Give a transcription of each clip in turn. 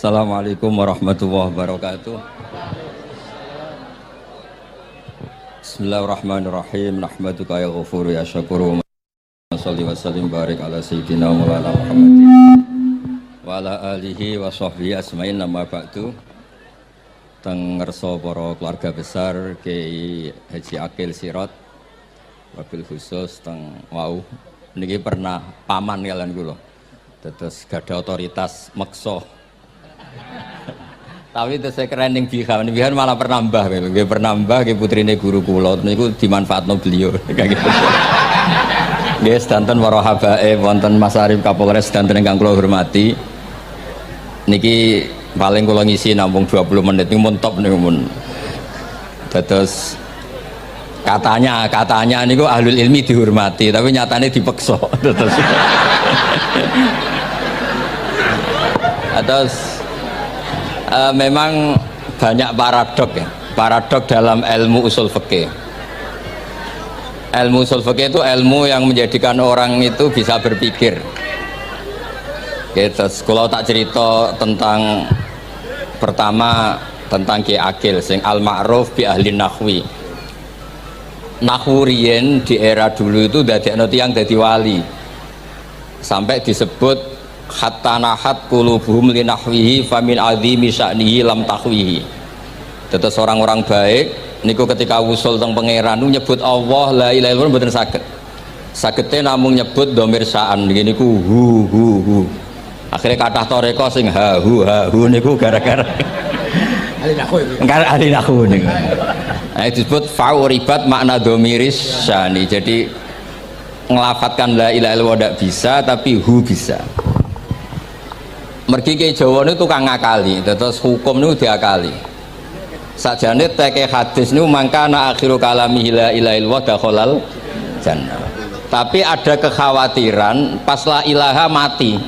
Assalamualaikum warahmatullahi wabarakatuh. Bismillahirrahmanirrahim. Nahmaduka ya ghafuru ya syakuru. Shalli wa sallim barik ala sayyidina Maulana Muhammadin wa ala alihi wa sahbihi asma'in. Nama ba'du. Teng ngersa para keluarga besar Kiai Haji Akil Sirot, wabil khusus teng wau niki pernah paman kalian kula. Terus gada otoritas meksa. Tapi itu saya keren yang bihan malah pernambah, nggih putrine guru kula niku dimanfaatno beliau kayak gitu. Nggih sedanten para habaib wonten Mas Arif Kapolres sedanten ingkang kula hormati. Niki paling kula ngisi nampung 20 menit niku mun top niku mun. Terus katanya niku ahlul ilmi dihormati, tapi nyatane dipeksa. Terus memang banyak paradok dalam ilmu usul fikih. Ilmu usul fikih itu ilmu yang menjadikan orang itu bisa berpikir. Gitu. Kalau tak cerita tentang pertama tentang Kiai Akil sing al-ma'ruf bi ahli nahwi. Nahwu riyen di era dulu itu dadekno tiyang dadi wali. Sampai disebut hatta nahat qulubuhum li nahwihi famin azimi sya'nihi lam tahwihi. Terus orang-orang baik niku ketika wusul teng pangeran nyebut Allah la ilaha illallah mboten saged. Sagete namung nyebut dhamir sya'an niki niku hu. Akhirnya kathah toreko sing ha hu niku gara-gara ahli nahwu niku. Nah, disebut fauribat makna dhamiris sya'ni. Jadi ngelafatkan la ilaha illallah tidak bisa tapi hu bisa. Mergi ke Jawa ini tukang ngakali, terus hukum ini diakali. Sajane teke hadis ini mangkana akhiru kalamihi la ilaha illallah dakhalal jannah. Tapi ada kekhawatiran pas la ilaha mati.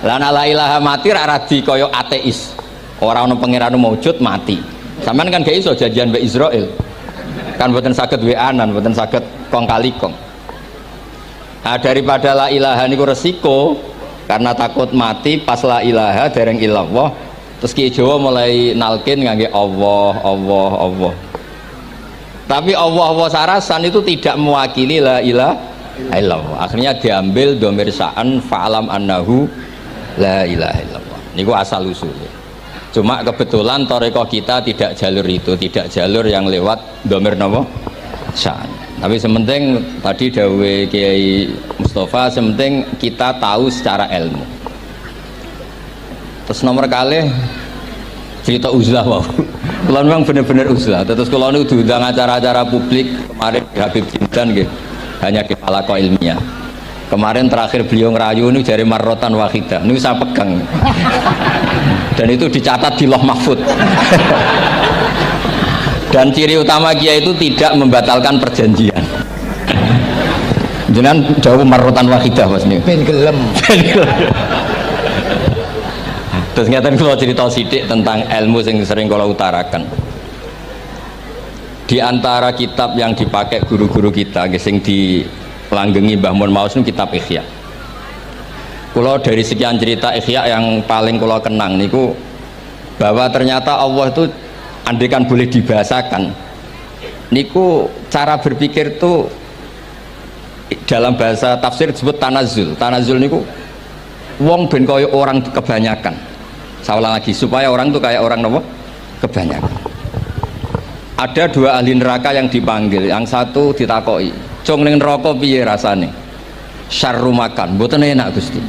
Lah la ilaha mati ra radi kaya ateis. Ora ono pangeran maujud mati. Sampeyan kan gak iso janjian mbek Israel. Kan mboten saged weanan, mboten saged kong kali kong. Nah, daripada la ilaha niku resiko karena takut mati pas la ilaha dereng illallah, terus Kiai Jawa mulai nalkin ngangge Allah. Tapi Allah sarasan itu tidak mewakili la ilaha illallah. Akhirnya diambil dhamir sya'an fa'alam annahu la ilaha illallah. Niku asal usulnya. Cuma kebetulan thariqah kita tidak jalur itu, tidak jalur yang lewat dhamir napa? Sya'an. Tapi sementing tadi dawe Kiai Mustafa, sementing kita tahu secara ilmu. Terus nomor kali cerita uzlah wow. Kalau memang benar-benar uzlah. Terus kalau ini diundang acara-acara publik kemarin di Habib Jindan gitu, hanya di halaqah ilmiah. Kemarin terakhir beliau ngerayu ini dari marrotan wahidah. Ini saya pegang. Dan itu dicatat di Loh Mahfud. Dan ciri utama Kiai itu tidak membatalkan perjanjian. Jenengan jauh marrotan wahidah Mas niku. Ben gelem. Terus ngeten kula cerita sithik tentang ilmu yang sering kula utarakan. Di antara kitab yang dipakai guru-guru kita sing dilanggengi Mbah Mun Maus niku kitab Ihya. Kula dari sekian cerita Ihya yang paling kula kenang niku bahwa ternyata Allah itu andaikan boleh dibahasakan niku cara berpikir tuh dalam bahasa tafsir disebut tanazul niku wong ben kaya orang kebanyakan. Saya ulang lagi supaya orang tuh kayak orang nopo kebanyakan. Ada dua ahli neraka yang dipanggil, yang satu ditakoki cung ning neraka piye rasane syarru makan mboten enak Gusti.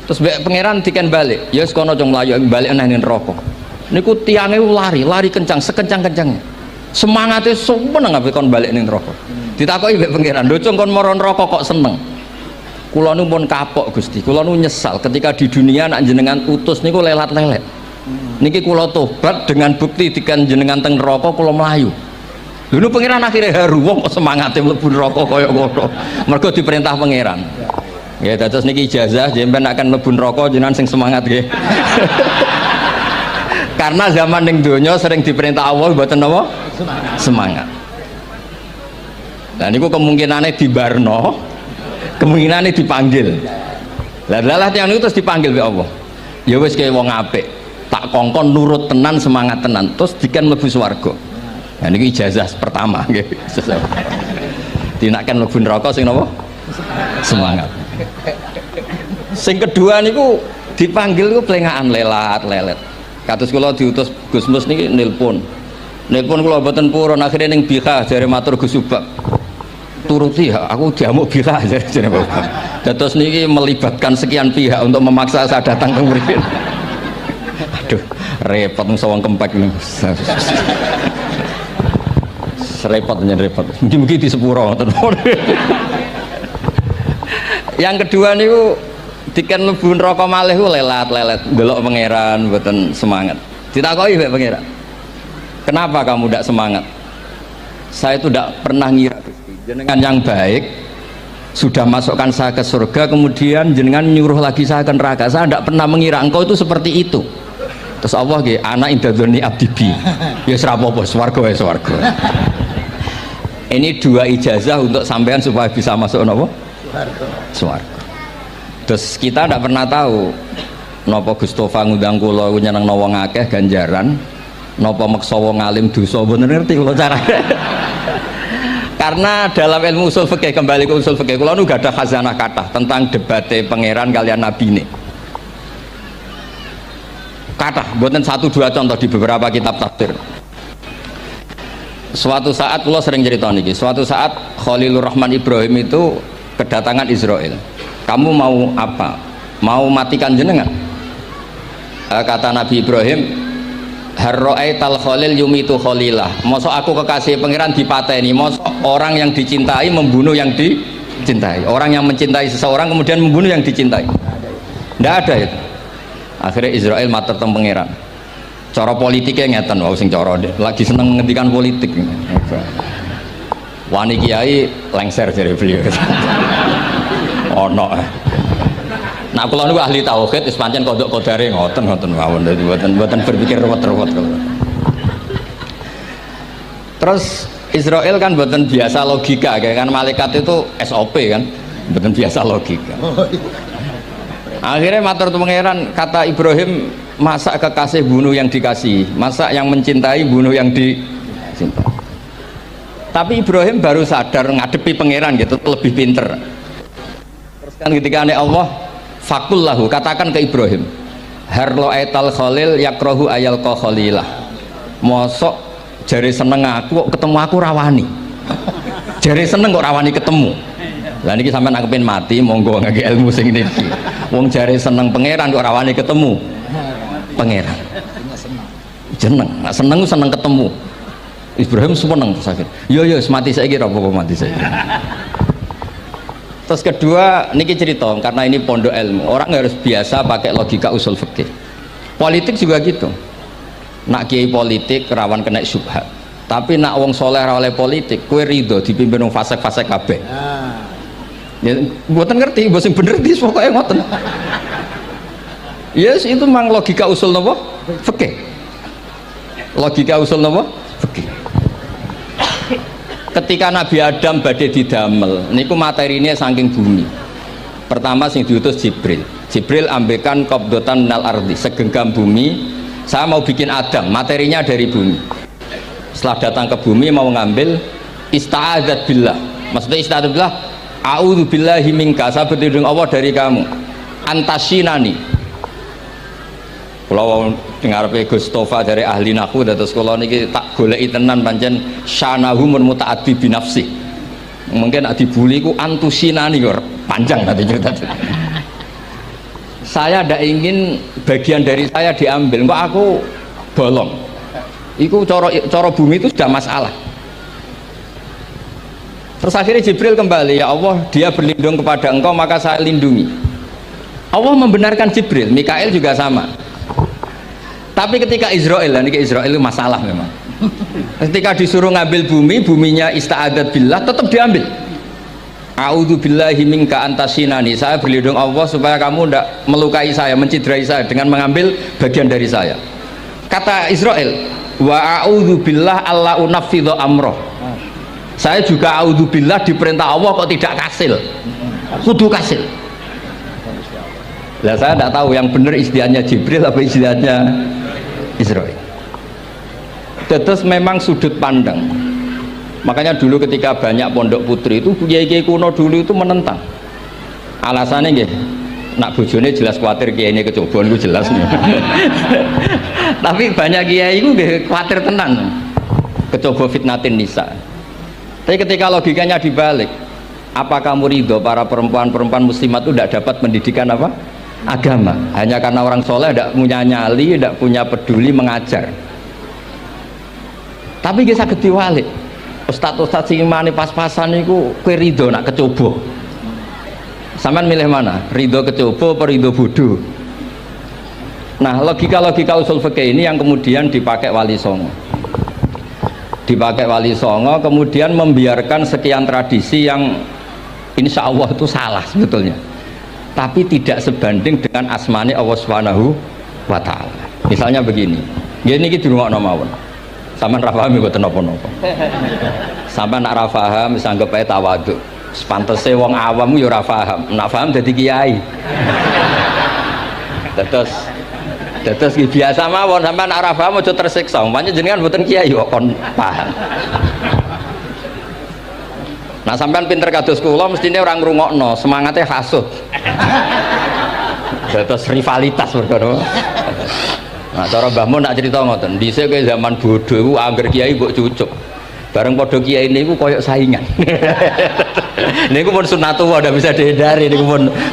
Terus pangeran diken balik ya wis kono cung mlayu balik nang neraka. Niku tiangnya lari kencang, sekencang-kencangnya. Semangatnya seneng ngapain kon balik ning neraka. Ditakoki mbek pangeran, "Lho cung kon mara neraka kok seneng?" Kula nu pun kapok Gusti, kula nu nyesal ketika di dunia nak jenengan utus niku lelat-lelet. Niki kula tobat dengan bukti dikan jenengan teng neraka kula melayu. Lho nu pangeran akhirnya haru wong kok semangate mlebu neraka kaya ngono. Mergo diperintah pangeran. Ya dados niki ijazah jenengan akan mlebu neraka jenengan sing semangat nggih. Karena zaman ning donya sering diperintah Allah mboten napa? Semangat. Nah niku kemungkinannya dibarno, kemungkinannya dipanggil. Lah yang itu terus dipanggil oleh Allah. Ya wis kaya wong apik, tak kongkon nurut tenan, semangat tenan, terus diken mlebu swarga. Nah niki ijazah pertama nggih. Dinaken mlebu neraka sing napa? Semangat. Sing kedua niku dipanggil ku plengakan lelat lelet. Kados kula diutus Gus Mus niki nelpon kula mboten purun, akhirnya ning Bika jare matur Gus Subak. Turuti ya, aku diamuk Bika jare Bapak. Dados niki melibatkan sekian pihak untuk memaksa saya datang ke mriki. Aduh, repot sawang kempek niku. Repot. Mungkin di sepuro ngoten. Yang kedua niku diken mlebu neraka malih ku lelat-lelet ndelok pangeran mboten semangat. Ditakoki mbek pangeran. Kenapa kamu tidak semangat? Saya itu tidak pernah ngira jenengan yang baik sudah masukkan saya ke surga, kemudian jenengan nyuruh lagi saya ke neraka. Saya tidak pernah mengira engkau itu seperti itu. Terus Allah nggih, ana indadzoni abdibi. Ya serapopo swarga wae swarga. Ini dua ijazah untuk sampean supaya bisa masuk napa? Swarga. Terus kita tidak pernah tahu napa Gustofa ngundang kula nyenengno wong akeh ganjaran, napa meksa wong alim dosa, mboten ngerti kula carane. Karena dalam ilmu usul fikih, kembali ke usul fikih, kula nu gak ada khazanah kathah tentang debate pangeran kalian nabi ini. Kathah, mboten satu dua contoh di beberapa kitab tafsir. Suatu saat kula sering cerita niki, suatu saat Khalilur Rahman Ibrahim itu kedatangan Israel. Kamu mau apa? Mau matikan jenengan? Kata Nabi Ibrahim, harro'aital khalil yumitu khalilah. Mosok aku kekasih pangeran dipateni, mosok orang yang dicintai membunuh yang dicintai, orang yang mencintai seseorang kemudian membunuh yang dicintai. Tidak ada itu. Akhirnya Israel matur teng pangeran, cara politiknya ngeten, wau sing cara lagi seneng ngendikan politik. Wani kiai lengser dari beliau. Ono. Nah kula niku ahli tauhid wis pancen kodok kodare ngoten mawon, dadi mboten berpikir ruwet-ruwet. Terus Israel kan mboten biasa logika, kan malaikat itu SOP kan, mboten biasa logika. Akhirnya matur pangeran, kata Ibrahim, masa kekasih bunuh yang dikasih, masa yang mencintai bunuh yang dicintai. Tapi Ibrahim baru sadar ngadepi pangeran gitu, lebih pinter. Terus kan ketika Allah fakullahu, katakan ke Ibrahim, harlo aital khalil yakrohu ayal khalilah. Mosok jari seneng aku kok ketemu aku rawani. Jari seneng kok rawani ketemu. Lah niki sampean aku pengen mati, monggo ngangge ilmu sing niki. Wong jari seneng pangeran kok rawani ketemu pangeran. Jeneng, nak seneng seneng ketemu. Ibrahim seneng terus akhir. Yo mati saiki ora apa-apa mati saiki. Terus kedua, niki cerita karena ini pondok ilmu, orang harus biasa pakai logika usul fikih. Politik juga gitu. Nak kiai politik rawan kena syubhat. Tapi nak wong soleh oleh politik, kue ridho dipimpin wong fasik-fasik kabeh. Ya, mboten ngerti, mboten bener di pokoknya ngoten. Yes, itu memang logika usul napa? Fikih. Logika usul napa? Fikih. Ketika Nabi Adam badhe didamel niku materinya saking bumi. Pertama sing diutus Jibril ambekan qabdotan minal ardi, segenggam bumi, saya mau bikin Adam, materinya dari bumi. Setelah datang ke bumi mau ngambil ista'adzat billah. Maksudnya ista'adzat billah, a'udzu billahi minka, saya berlindung Allah dari kamu. Antasinani. Kalau dengar Gus Tofa dari ahli nahwu, terus kalau niki tak goleki tenan pancen syanahu mun mutaaddi bi nafsi. Mungkin nak dibuli ku antusinani kok panjang tadi cerita. Saya tidak ingin bagian dari saya diambil, kok aku bolong. Iku coro bumi itu sudah masalah. Terus akhirnya Jibril kembali, ya Allah, dia berlindung kepada engkau maka saya lindungi. Allah membenarkan Jibril, Mikail juga sama. Tapi ketika Israel, ini Israel itu masalah memang. Ketika disuruh ngambil bumi, buminya ista'adat billah, tetap diambil. A'udzu billahi minka antasinani, saya berlindung Allah supaya kamu tidak melukai saya, menciderai saya dengan mengambil bagian dari saya. Kata Israel, wa a'udzu billah alla unaffidhu amroh. Saya juga a'udzu billah diperintah Allah kok tidak kasil. Kudu kasil. Lah saya tidak tahu yang benar istiadatnya Jibril apa istiadatnya Israil. Terus memang sudut pandang. Makanya dulu ketika banyak pondok putri itu kiai-kiai kuno dulu itu menentang. Alasannya nggih, nak bojone jelas khawatir kiai ini kecobaan itu jelas. Tapi banyak kiai itu nggih khawatir tenan. Kecoba fitnatin nisa. Tapi ketika logikanya dibalik, apa kamu ridho para perempuan-perempuan muslimat itu tidak dapat pendidikan apa? Agama, hanya karena orang soleh tidak punya nyali, tidak punya peduli mengajar. Tapi kita saged diwalik. Ustaz-ustaz sing imane pas-pasan niku kowe ridho nak kecoba. Sampeyan milih mana? Ridho kecoba apa ridho bodoh? Nah, logika-logika usul fikih ini yang kemudian dipakai Wali Songo. Dipakai Wali Songo kemudian membiarkan sekian tradisi yang insya Allah itu salah sebetulnya. Tapi tidak sebanding dengan asmane Allah Subhanahu wa taala. Misalnya begini. Ngene iki dirungokno mawon. Sampeyan ra paham mboten napa-napa. Sampeyan nak ra paham wis anggap ae tawadhu. Sepantese wong awam yo ora paham. Nak paham dadi kiai. Terus biasa mawon sampeyan nak ra paham aja tersiksa. Umpamane jenengan mboten kiai kok kon paham. Nah sampean pinter kados kula mestine orang ngrungokno, semangatnya hasud. Dados rivalitas perkara. Nah cara Mbah Mun nak cerita ngoten, dhisik ke zaman bodoh iku angger kiai mbok cucuk. Bareng padha kiai niku koyok saingan. Niku pun sunatullah ndak bisa dihindari, niku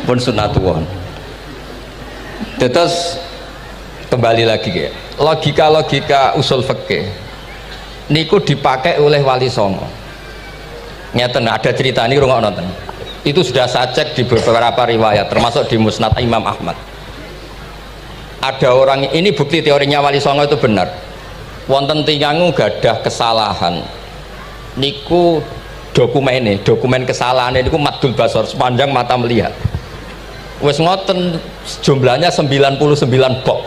pun sunatullah. Terus kembali lagi ya. Logika-logika usul fikih niku dipakai oleh Wali Songo. Nyata ada cerita ini rungok nonton. Itu sudah saya cek di beberapa riwayat, termasuk di Musnad Imam Ahmad. Ada orang ini bukti teorinya Wali Songo itu benar. Wonten tiyangu gadah kesalahan. Niku dokumen kesalahan niku maddul basor sepanjang mata melihat. Wes ngoten jumlahnya 99 bok.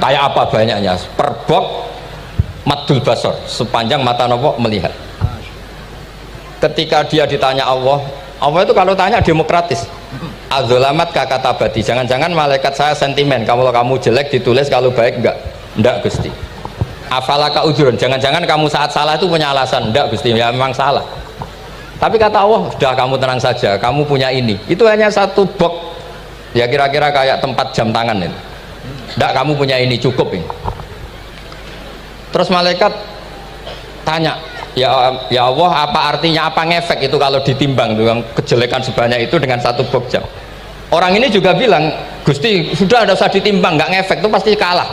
Kayak apa banyaknya? Per bok maddul basor sepanjang mata nopo melihat. Ketika dia ditanya Allah itu kalau tanya demokratis. Adzolamat kakatabati, jangan-jangan malaikat saya sentimen kalau kamu jelek ditulis, kalau baik enggak Gusti. Afalaka ujurun, jangan-jangan kamu saat salah itu punya alasan. Enggak Gusti, ya memang salah. Tapi kata Allah, sudah kamu tenang saja, kamu punya ini. Itu hanya satu box, ya kira-kira kayak tempat jam tangan itu. Enggak, kamu punya ini, cukup ini. Terus malaikat tanya, ya Allah, apa artinya, apa ngefek itu kalau ditimbang dengan kejelekan sebanyak itu dengan satu box jam. Orang ini juga bilang, Gusti sudah ada usah ditimbang, nggak ngefek itu pasti kalah.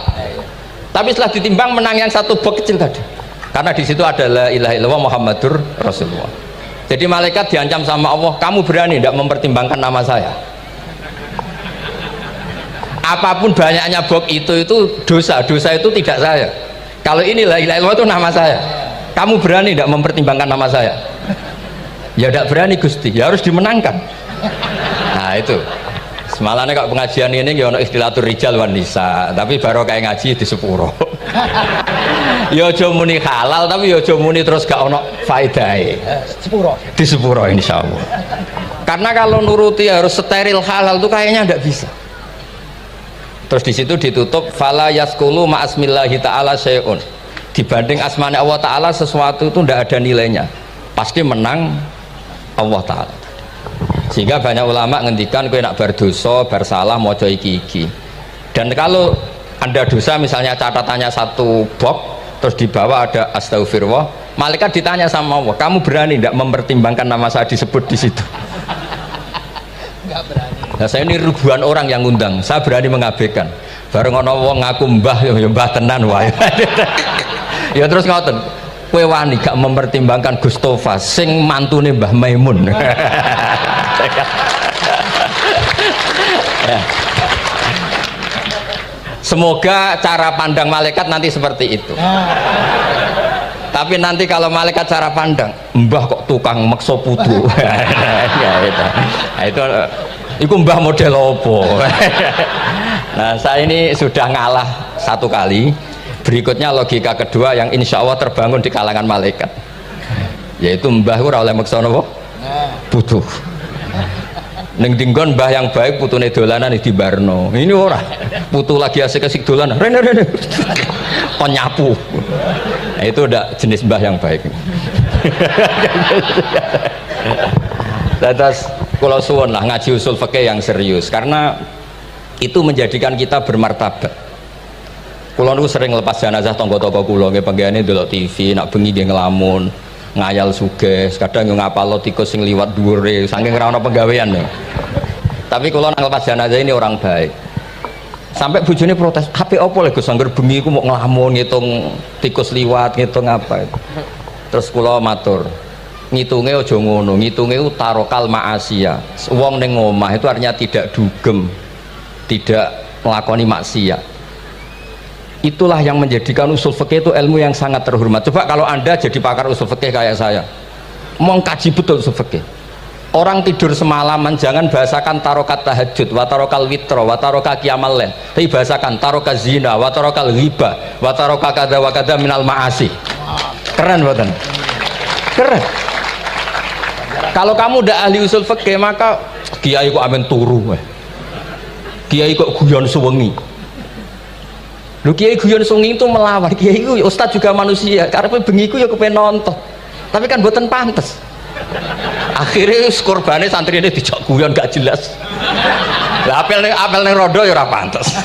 Tapi setelah ditimbang menang yang satu box kecil tadi, karena di situ ada la ilaha illallah Muhammadur Rasulullah. Jadi malaikat diancam sama Allah, kamu berani tidak mempertimbangkan nama saya? Apapun banyaknya box itu dosa itu tidak saya. Kalau ini la ilaha illallah itu nama saya. Kamu berani tidak mempertimbangkan nama saya? Ya tidak berani Gusti, ya harus dimenangkan. Nah itu semalamnya kok pengajian ini ya ono istilatur rijal wan nisa, tapi baru kayak ngaji di sepuro. Ya aja muni halal, tapi ya aja muni terus gak ono faedahe. Di sepuro insyaallah. Karena kalau nuruti harus steril halal itu kayaknya tidak bisa. Terus di situ ditutup fala yaskulu ma'asmillahi ta'ala syai'un. Dibanding asmane Allah Ta'ala sesuatu itu tidak ada nilainya, pasti menang Allah Ta'ala. Sehingga banyak ulama ngendikan kowe nak berdosa bersalah moco iki. Dan kalau anda dosa misalnya catatannya satu box terus di bawah ada astagfirullah, malaikat ditanya sama Allah, kamu berani tidak mempertimbangkan nama saya disebut di situ? Enggak berani. Nah, saya ini ribuan orang yang ngundang, saya berani mengabaikan. Bareng ana wong ngaku mbah ya mbah tenan wae. Ya terus ngoten, kowe wani gak mempertimbangkan Gustofa sing mantune Mbah Maimun. Ya. Semoga cara pandang malaikat nanti seperti itu. Tapi nanti kalau malaikat cara pandang, mbah kok tukang makso putu. Ya itu mbah model opo. Nah saya ini sudah ngalah satu kali. Berikutnya logika kedua yang insya Allah terbangun di kalangan malaikat, yaitu mbah ora oleh maksa napa butuh. Ning dinggon mbah yang baik putune dolanan di Barno. Ini ora. Putu lagi asik-asik dolanan. Rene. Penyapu. Nah, itu udah jenis mbah yang baik. Terus kalau suwun lah ngaji usul fikih yang serius karena itu menjadikan kita bermartabat. Kulo niku sering lepas jenazah tangga-tangga kulo nggih penggane ndelok TV, nak bengi nggih ngelamun, ngayal suges, kadang yo ngapalo tikus sing liwat dhuwure saking ora ana penggawean ya. Tapi kulo nang lepas jenazah ini orang baik. Sampai bojone protes, "HP opo lho Gus angger bengi iku mau ngelamun ngitung tikus liwat, ngitung apa." Terus kulo matur, ngitunge aja ngono, ngitunge tarokal ma'asiya. Wong ning omah itu artinya tidak dugem, tidak melakoni maksiat. Itulah yang menjadikan usul fikih itu ilmu yang sangat terhormat. Coba kalau Anda jadi pakar usul fikih kayak saya, mau kaji betul usul fikih. Orang tidur semalaman jangan bahasakan tarokat tahajud, wa tarokal witro, wa taroka qiyamal lail. Tapi bahasakan taroka zina, wa tarokal ghibah, wa taroka kada wa kada minal ma'asi. Keren buatan? Keren. Kalau kamu udah ahli usul fikih maka kiai kok amen turu, kiai kok guyon suwengi. Lu kiai guyon sungi itu melawan kiai itu ustad juga manusia karena bengi itu ya kepengen nonton tapi kan buatan pantes akhirnya korbannya santri ini dijak guyon gak jelas lah apel nih rodo ya ora pantes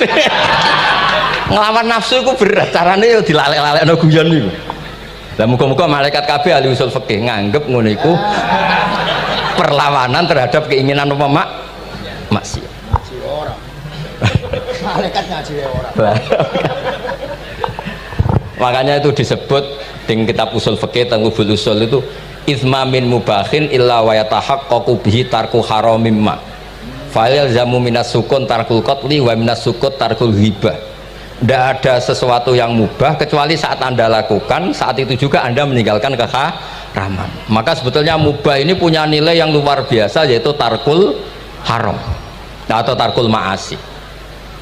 ngelawan nafsu itu berat caranya ya dilalek-lalek no guyon itu lah muka-muka malaikat kabeh ahli usul fikih nganggep ngono iku perlawanan terhadap keinginan maksiat. Malaikat ngaji orang. Makanya itu disebut di kitab usul fikih tangubul usul itu izma min mubahin illa wa yatahaqqaqu bihi tarku haramim ma fa'il zamu minas sukun tarkul qatli wa minas sukut tarkul ghibah. Tidak ada sesuatu yang mubah kecuali saat Anda lakukan, saat itu juga Anda meninggalkan keharaman. Maka sebetulnya mubah ini punya nilai yang luar biasa yaitu tarkul haram atau tarkul ma'asi.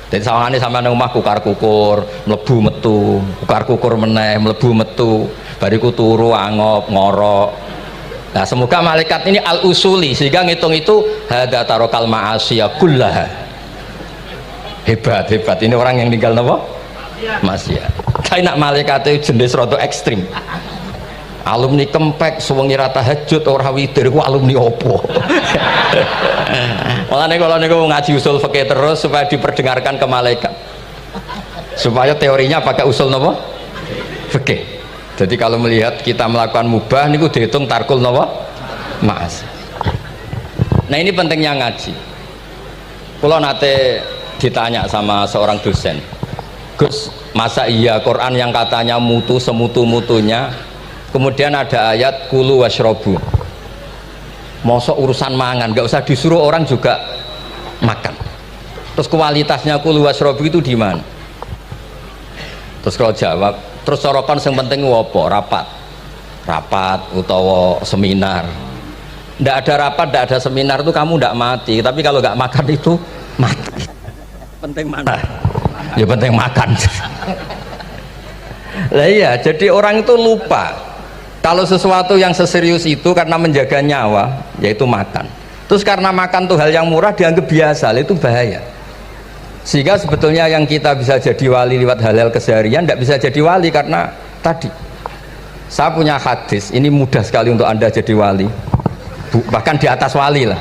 Jadi sawangane sampean nang omah kukar kukur, mlebu metu, kukar kukur meneh, mlebu metu, bariku turu angop ngorok. Nah, semoga malaikat ini al-usuli sehingga ngitung itu hadza tarokal ma'asiya kullaha. Hebat ini orang yang tinggal napa? Maksiat. Tapi nak malaikat itu jenis rada ekstrim. Alumni kempek suwengi ra tahajud ora witir ku alumni opo? Makanya kalau niku ngaji usul fikih terus supaya diperdengarkan ke malaikat. Supaya teorinya pakai usul napa? Fikih. Jadi kalau melihat kita melakukan mubah niku dihitung tarkul napa? Ma'as. Nah, ini pentingnya ngaji. Kalau nate ditanya sama seorang dosen, "Gus, masa iya Quran yang katanya mutu semutu-mutunya kemudian ada ayat kulu washrobu mosok urusan mangan gak usah disuruh orang juga makan terus kualitasnya kulu washrobu itu di mana?" Terus kalau jawab terus sorokan yang penting wopo rapat utawa seminar. Ndak ada rapat, ndak ada seminar itu kamu ndak mati, tapi kalau nggak makan itu mati. Penting mana? Ya penting makan. Lah iya, jadi orang itu lupa kalau sesuatu yang seserius itu karena menjaga nyawa yaitu makan. Terus karena makan tuh hal yang murah dianggap biasa, itu bahaya. Sehingga sebetulnya yang kita bisa jadi wali lewat hal-hal keseharian tidak bisa jadi wali karena tadi. Saya punya hadis, ini mudah sekali untuk Anda jadi wali. Bahkan di atas wali lah.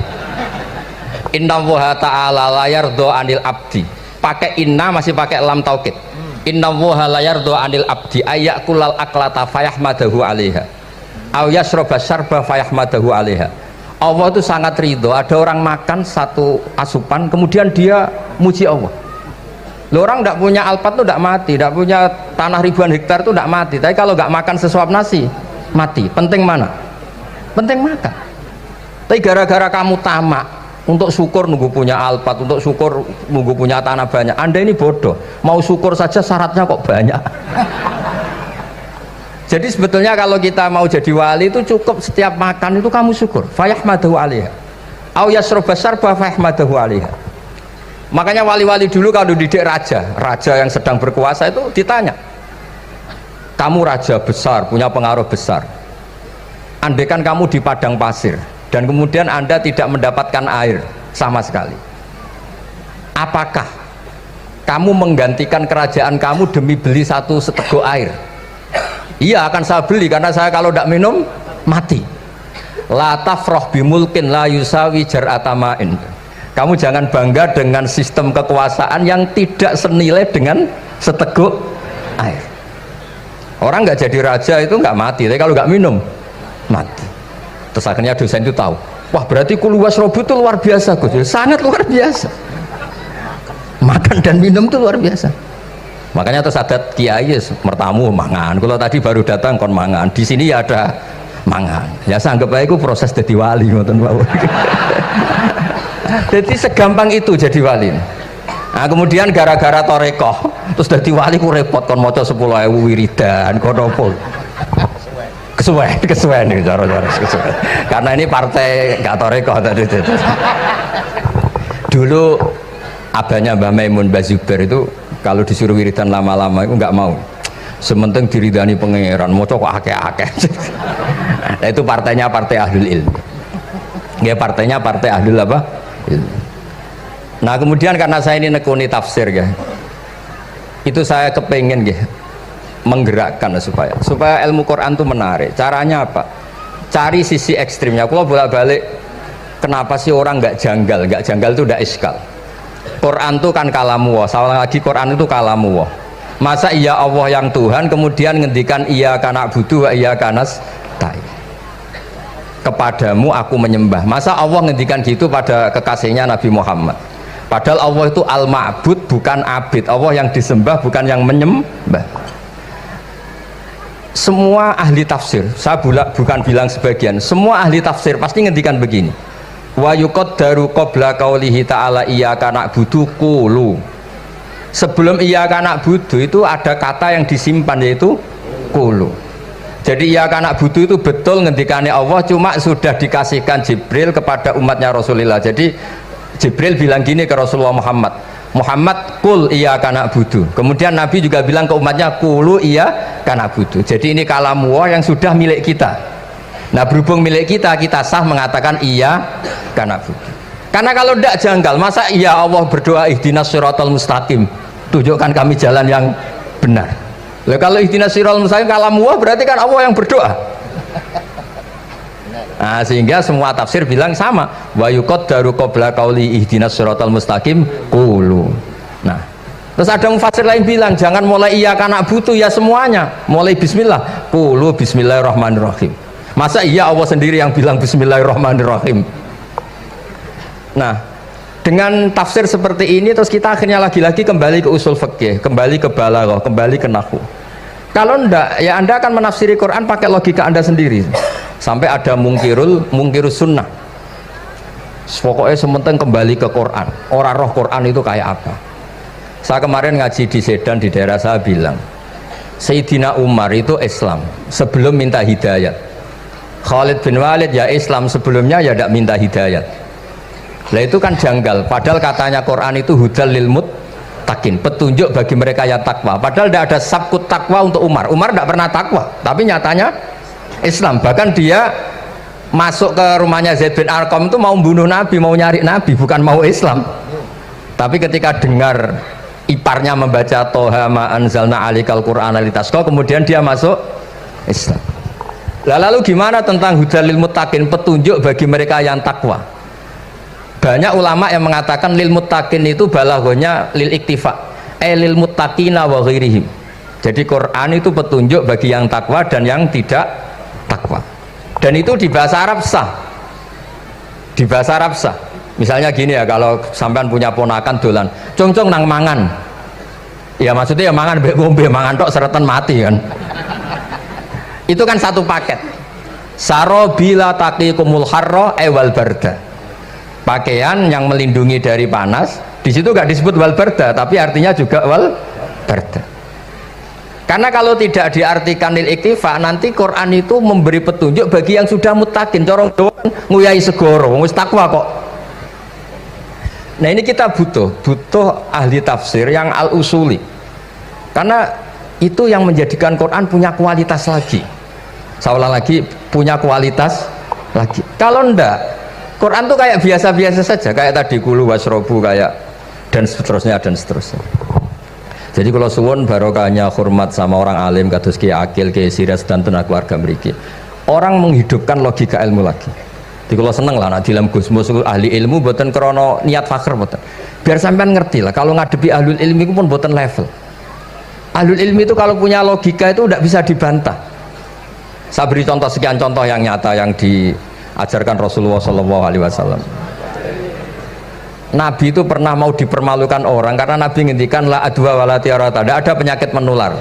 Inna woha ta'ala layar do anil abdi. Pakai inna masih pakai lam taukid. Inna woha layar do anil abdi ayakulal aklata fayahmadahu alaiha aw yasroba syarba fayahmadahu alaiha. Allah itu sangat ridho ada orang makan satu asupan kemudian dia muji Allah. Loh, orang tidak punya alpat itu tidak mati, tidak punya tanah ribuan hektar itu tidak mati, tapi kalau nggak makan sesuap nasi mati. Penting mana? Penting makan. Tapi gara-gara kamu tamak untuk syukur nunggu punya alpat, untuk syukur nunggu punya tanah banyak, Anda ini bodoh. Mau syukur saja syaratnya kok banyak. Jadi sebetulnya kalau kita mau jadi wali itu cukup setiap makan itu kamu syukur. Fayahmadahu alaiha aw yasroba syarba fayahmadahu alaiha. Makanya wali-wali dulu kalau didik raja yang sedang berkuasa itu ditanya, kamu raja besar, punya pengaruh besar, andaikan kamu di padang pasir dan kemudian Anda tidak mendapatkan air, sama sekali. Apakah kamu menggantikan kerajaan kamu demi beli satu seteguk air? Iya, akan saya beli karena saya kalau tidak minum mati. La tafrah bimulkin la yusawi jar'atamain. Kamu jangan bangga dengan sistem kekuasaan yang tidak senilai dengan seteguk air. Orang nggak jadi raja itu nggak mati, tapi kalau nggak minum mati. Terus akhirnya dosen itu tahu, wah berarti kulu wasrobu itu luar biasa, Gus. Sangat luar biasa. Makan dan minum itu luar biasa. Makanya terus adat kiai mertamu mangan. Kalau tadi baru datang kon mangan. Di sini ya ada mangan. Ya saya anggap aja itu proses jadi wali, ngoten Pak. Jadi segampang itu jadi wali. Nah, kemudian gara-gara torekoh terus jadi wali ku repot kon maca 10.000 wiridan kon opo. Kesuwen nih cara-cara kesuwen. Karena ini partai gak torekoh tadi. Dulu abahnya Mbah Maimun Mbah Zubair itu kalau disuruh wiridan lama-lama itu nggak mau. Sementing diridani pangeran, maca kok akeh-akeh. Nah, itu partainya partai ahlul ilmi. Ya partainya partai ahlul apa? Ilmi. Nah kemudian karena saya ini nekuni tafsir ya, itu saya kepengen ya menggerakkan supaya ilmu Quran itu menarik. Caranya apa? Cari sisi ekstrimnya. Kalau bolak-balik, kenapa sih orang nggak janggal? Nggak janggal itu udah iskal. Quran itu kan kalamu, salah lagi Quran itu kalamu. Masa iya Allah yang Tuhan kemudian ngendikan iya kana butuh iya kanas tai. Kepadamu aku menyembah. Masa Allah ngendikan gitu pada kekasihnya Nabi Muhammad? Padahal Allah itu al-ma'bud, bukan abid. Allah yang disembah, bukan yang menyembah. Semua ahli tafsir, saya bukan bilang sebagian, semua ahli tafsir pasti ngendikan begini. Wa yuqaddaru qabla qaulihi ta'ala iyyaka na'budu qulu. Sebelum iyyaka na'budu itu ada kata yang disimpan yaitu qulu. Jadi iyyaka na'budu itu betul ngendikane Allah, cuma sudah dikasihkan Jibril kepada umatnya Rasulullah. Jadi Jibril bilang gini ke Rasulullah Muhammad, Muhammad kul iyyaka na'budu. Kemudian Nabi juga bilang ke umatnya qulu iyyaka na'budu. Jadi ini kalam Allah yang sudah milik kita. Nah berhubung milik kita, kita sah mengatakan iyyaka na'budu. Karena kalau tidak janggal, masa iya Allah berdoa ihdinas siratal mustaqim, tunjukkan kami jalan yang benar. Lah kalau ihdinas siratal mustaqim kalam Allah berarti kan Allah yang berdoa. Nah, sehingga semua tafsir bilang sama, wa yuqaddaru qabla qauli ihdinas siratal mustaqim qulu. Nah, terus ada mufassir lain bilang jangan mulai iyyaka na'budu ya semuanya, mulai bismillah, qulu bismillahirrahmanirrahim. Masa iya Allah sendiri yang bilang bismillahirrahmanirrahim? Nah, dengan tafsir seperti ini terus kita akhirnya lagi-lagi kembali ke usul fikih, kembali ke balaghah, kembali ke nahwu. Kalau enggak, ya Anda akan menafsiri Quran pakai logika Anda sendiri. Sampai ada mungkirus sunnah. Pokoknya sementing kembali ke Quran. Orang roh Quran itu kayak apa? Saya kemarin ngaji di Sedan di daerah saya bilang, Sayyidina Umar itu Islam sebelum minta hidayat. Khalid bin Walid ya Islam sebelumnya ya tidak minta hidayat. Nah itu kan janggal. Padahal katanya Quran itu hudal lil muttaqin, petunjuk bagi mereka yang takwa. Padahal tidak ada sabkut takwa untuk Umar. Umar tidak pernah takwa, tapi nyatanya Islam. Bahkan dia masuk ke rumahnya Zaid bin Arqam itu mau bunuh Nabi, mau nyari Nabi, bukan mau Islam. Tapi ketika dengar iparnya membaca Toha ma anzalna alikal qur'ana litasqa, kemudian dia masuk Islam. Lalu gimana tentang hudalil muttaqin, petunjuk bagi mereka yang takwa? Banyak ulama yang mengatakan lil muttaqin itu balaghahnya lil iktifa, lil muttaqina wa ghairihim. Jadi Quran itu petunjuk bagi yang takwa dan yang tidak takwa. Dan itu di bahasa Arab sah. Di bahasa Arab sah. Misalnya gini ya, kalau sampean punya ponakan dolan, cong-cong nang mangan. Ya maksudnya ya mangan mbek ngombe, mangan tok seretan mati kan. Itu kan satu paket. Sarobila taqikumul harra wal barda. Pakaian yang melindungi dari panas. Di situ gak disebut wal barda, tapi artinya juga wal barda. Karena kalau tidak diartikan lil iktifa, nanti Quran itu memberi petunjuk bagi yang sudah muttaqin. Corong doang nguyai segoro, wis takwa kok. Nah ini kita butuh ahli tafsir yang al-usuli. Karena itu yang menjadikan Quran punya kualitas lagi. Seolah lagi punya kualitas lagi. Kalau ndak, Quran tuh kayak biasa-biasa saja, kayak tadi kulu wasrobu kayak dan seterusnya dan seterusnya. Jadi kalau suwun barokahnya hormat sama orang alim kados Ki Akil, Ki Siras dan tenaga keluarga mriki. Orang menghidupkan logika ilmu lagi. Jadi kalau seneng lah nak dalam Gusmus ahli ilmu boten krono niat fakir boten. Biar sampean ngerti lah kalau ngadepi ahlul ilmi itu pun boten level. Ahlul ilmi itu kalau punya logika itu tidak bisa dibantah. Saya beri contoh sekian contoh yang nyata yang diajarkan Rasulullah SAW. Nabi itu pernah mau dipermalukan orang karena Nabi ngendikan la adwa wala tiarata, tidak ada penyakit menular.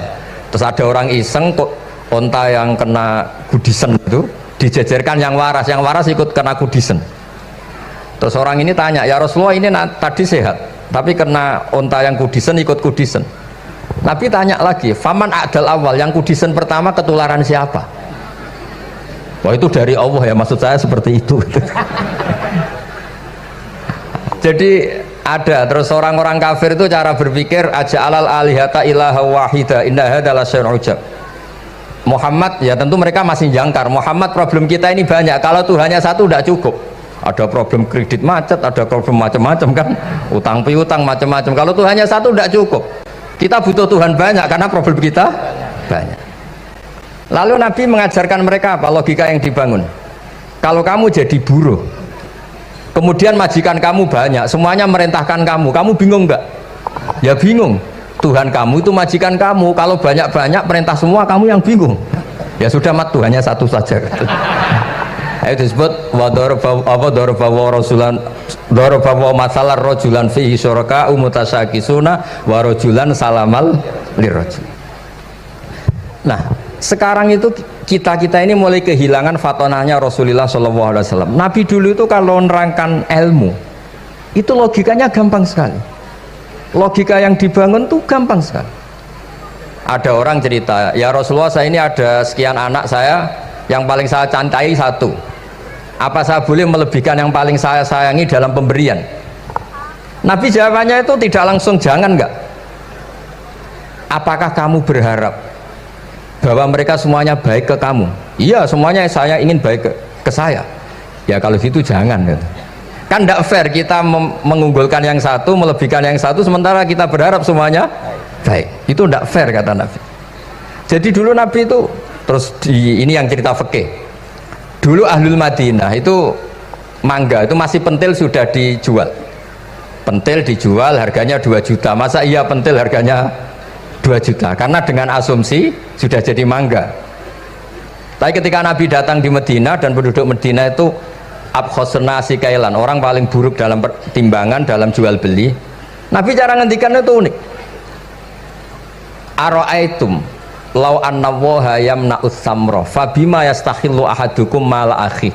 Terus ada orang iseng kok onta yang kena kudisen itu dijejerkan yang waras ikut kena kudisen. Terus orang ini tanya, ya Rasulullah ini tadi sehat tapi kena onta yang kudisen ikut kudisen. Nabi tanya lagi, faman adal awal, yang kudisen pertama ketularan siapa? Wah itu dari Allah ya, maksud saya seperti itu. Jadi ada terus orang-orang kafir itu cara berpikir aja alal alihata ilaha wahida inna hadalah syai'un ujab. Muhammad ya tentu mereka masih jangkar. Muhammad problem kita ini banyak. Kalau Tuhannya satu tidak cukup. Ada problem kredit macet, ada problem macam-macam kan, utang piutang macam-macam. Kalau Tuhannya satu tidak cukup. Kita butuh Tuhan banyak karena problem kita banyak. Lalu Nabi mengajarkan mereka apa logika yang dibangun. Kalau kamu jadi buruh, kemudian majikan kamu banyak, semuanya merintahkan kamu, kamu bingung enggak? Ya bingung. Tuhan kamu itu majikan kamu, kalau banyak-banyak perintah semua kamu yang bingung. Ya sudah mat Tuhannya satu saja. Itu disebut wa daraba rasulan daraba masalah rajulan fihi syuraka umutasakisuna wa rajulan salamal lirajul. Nah, sekarang itu kita ini mulai kehilangan fatonahnya Rasulullah SAW. Nabi dulu itu kalau nerangkan ilmu itu logikanya gampang sekali, logika yang dibangun tuh gampang sekali. Ada orang cerita, ya Rasulullah saya ini ada sekian anak saya, yang paling saya cintai satu, apa saya boleh melebihkan yang paling saya sayangi dalam pemberian? Nabi jawabannya itu tidak langsung jangan enggak. Apakah kamu berharap bahwa mereka semuanya baik ke kamu? Iya semuanya saya ingin baik ke saya. Ya kalau gitu jangan gitu. Kan tidak fair kita mengunggulkan yang satu, melebihkan yang satu, sementara kita berharap semuanya baik. Itu tidak fair kata Nabi. Jadi dulu Nabi itu terus ini yang cerita fikih. Dulu Ahlul Madinah itu mangga itu masih pentil sudah dijual. Pentil dijual harganya 2 juta. Masa iya pentil harganya 2 juta? Karena dengan asumsi sudah jadi mangga. Tapi ketika Nabi datang di Medina dan penduduk Medina itu abkhosna sikailan, orang paling buruk dalam pertimbangan dalam jual beli. Nabi cara ngendikan itu unik. Aro'aitum lau anna waha yamna'us samra fabima yastakhillu ahadukum mal akhi.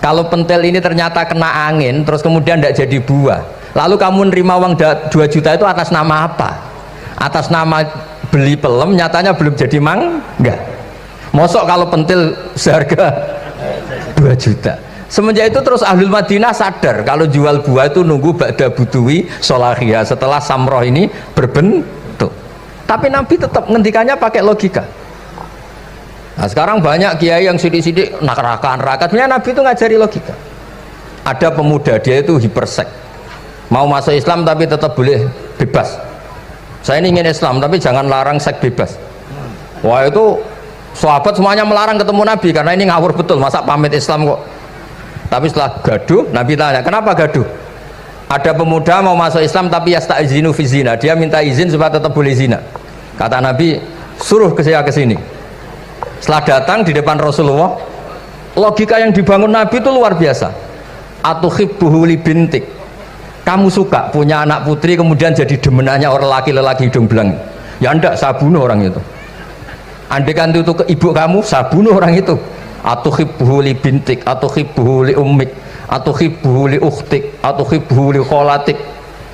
Kalau pentil ini ternyata kena angin terus kemudian tidak jadi buah, lalu kamu nerima uang 2 juta itu atas nama apa? Atas nama beli pelem, nyatanya belum jadi mangga. Mosok kalau pentil seharga 2 juta. Semenjak itu terus Ahlul Madinah sadar kalau jual buah itu nunggu ba'da buduwi solahiyah, setelah samroh ini berbentuk. Tapi Nabi tetap ngendikannya pakai logika. Nah sekarang banyak kiai yang sidik-sidik neraka. Sebenarnya Nabi itu ngajari logika. Ada pemuda dia itu hipersek, mau masuk Islam tapi tetap boleh bebas. Saya ini ingin Islam tapi jangan larang seks bebas. Wah itu sahabat semuanya melarang ketemu Nabi karena ini ngawur betul, masa pamit Islam kok. Tapi setelah gaduh, Nabi tanya, kenapa gaduh? Ada pemuda mau masuk Islam tapi yasta'izinu fi zina, dia minta izin supaya tetap boleh zina. Kata Nabi, suruh saya ke sini. Setelah datang di depan Rasulullah, logika yang dibangun Nabi itu luar biasa. Atuhibbuhu li bintik. Kamu suka punya anak putri kemudian jadi demenannya orang laki-laki hidung belang? Ya enggak, saya bunuh orang itu. Andaikan itu ke ibu kamu, saya bunuh orang itu. Atuhibbuhu li bintik, atuhibbuhu li ummik, atuhibbuhu li ukhtik, atuhibbuhu li kholatik.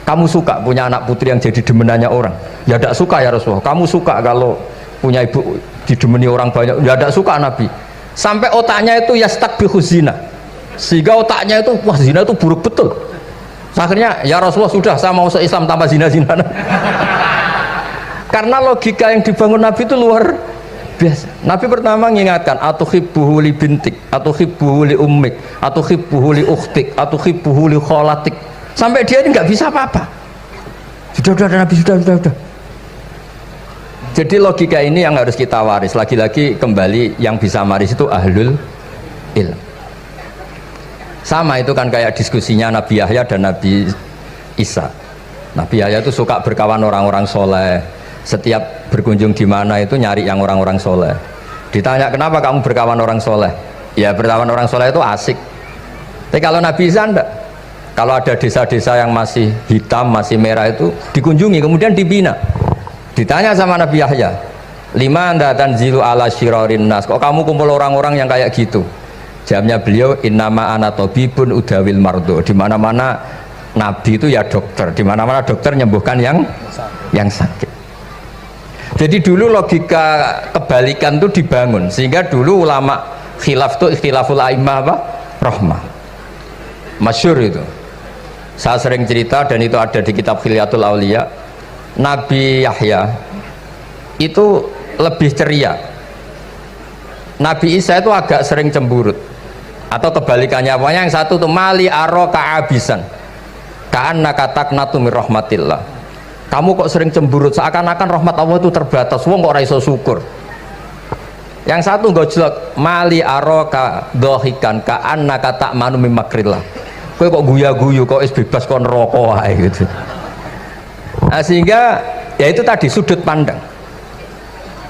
Kamu suka punya anak putri yang jadi demenannya orang? Ya tidak suka ya Rasulullah. Kamu suka kalau punya ibu didemeni orang banyak? Ya tidak suka Nabi. Sampai otaknya itu yastakbihu zina, sehingga otaknya itu wah zina itu buruk betul. Akhirnya ya Rasulullah sudah, saya mau se-Islam tanpa zina-zina. Karena logika yang dibangun Nabi itu luar biasa. Nabi pertama mengingatkan atuhibbuhu li bintik, atuhibbuhu li ummik, atuhibbuhu li ukhtik, atuhibbuhu li kholatik. Sampai dia ini nggak bisa apa-apa. Sudah Nabi sudah. Jadi logika ini yang harus kita waris. Lagi-lagi kembali yang bisa waris itu ahlul ilm. Sama itu kan kayak diskusinya Nabi Yahya dan Nabi Isa. Nabi Yahya itu suka berkawan orang-orang soleh. Setiap berkunjung di mana itu nyari yang orang-orang soleh. Ditanya kenapa kamu berkawan orang soleh? Ya berkawan orang soleh itu asik. Tapi kalau Nabi Isa enggak. Kalau ada desa-desa yang masih hitam, masih merah itu dikunjungi, kemudian dibina. Ditanya sama Nabi Yahya, lima anda tanzilu ala syirarin nas. Kok kamu kumpul orang-orang yang kayak gitu? Jawabnya beliau, innama ana tabibun udawil mardo. Di mana-mana Nabi itu ya dokter. Di mana-mana dokter menyembuhkan yang sakit. Jadi dulu logika kebalikan itu dibangun sehingga dulu ulama khilaf itu ikhtilaful a'immah apa? Rahmah. Masyhur itu. Saya sering cerita dan itu ada di kitab Khilyatul Auliya. Nabi Yahya itu lebih ceria. Nabi Isa itu agak sering cemburut. Atau kebalikannya, pokoknya yang satu tuh mali aro ka'abisan. Ka'annaka taqnatu min rahmatillah. Kamu kok sering cemburut, seakan-akan rahmat Allah itu terbatas, wong kok ora iso syukur. Yang satu gojlok, mali aroka dohikan ka annaka ta'manu mim makrillah. Kowe kok guya-guyu, kok is bebas kon neraka wae gitu. Nah, sehingga ya itu tadi sudut pandang.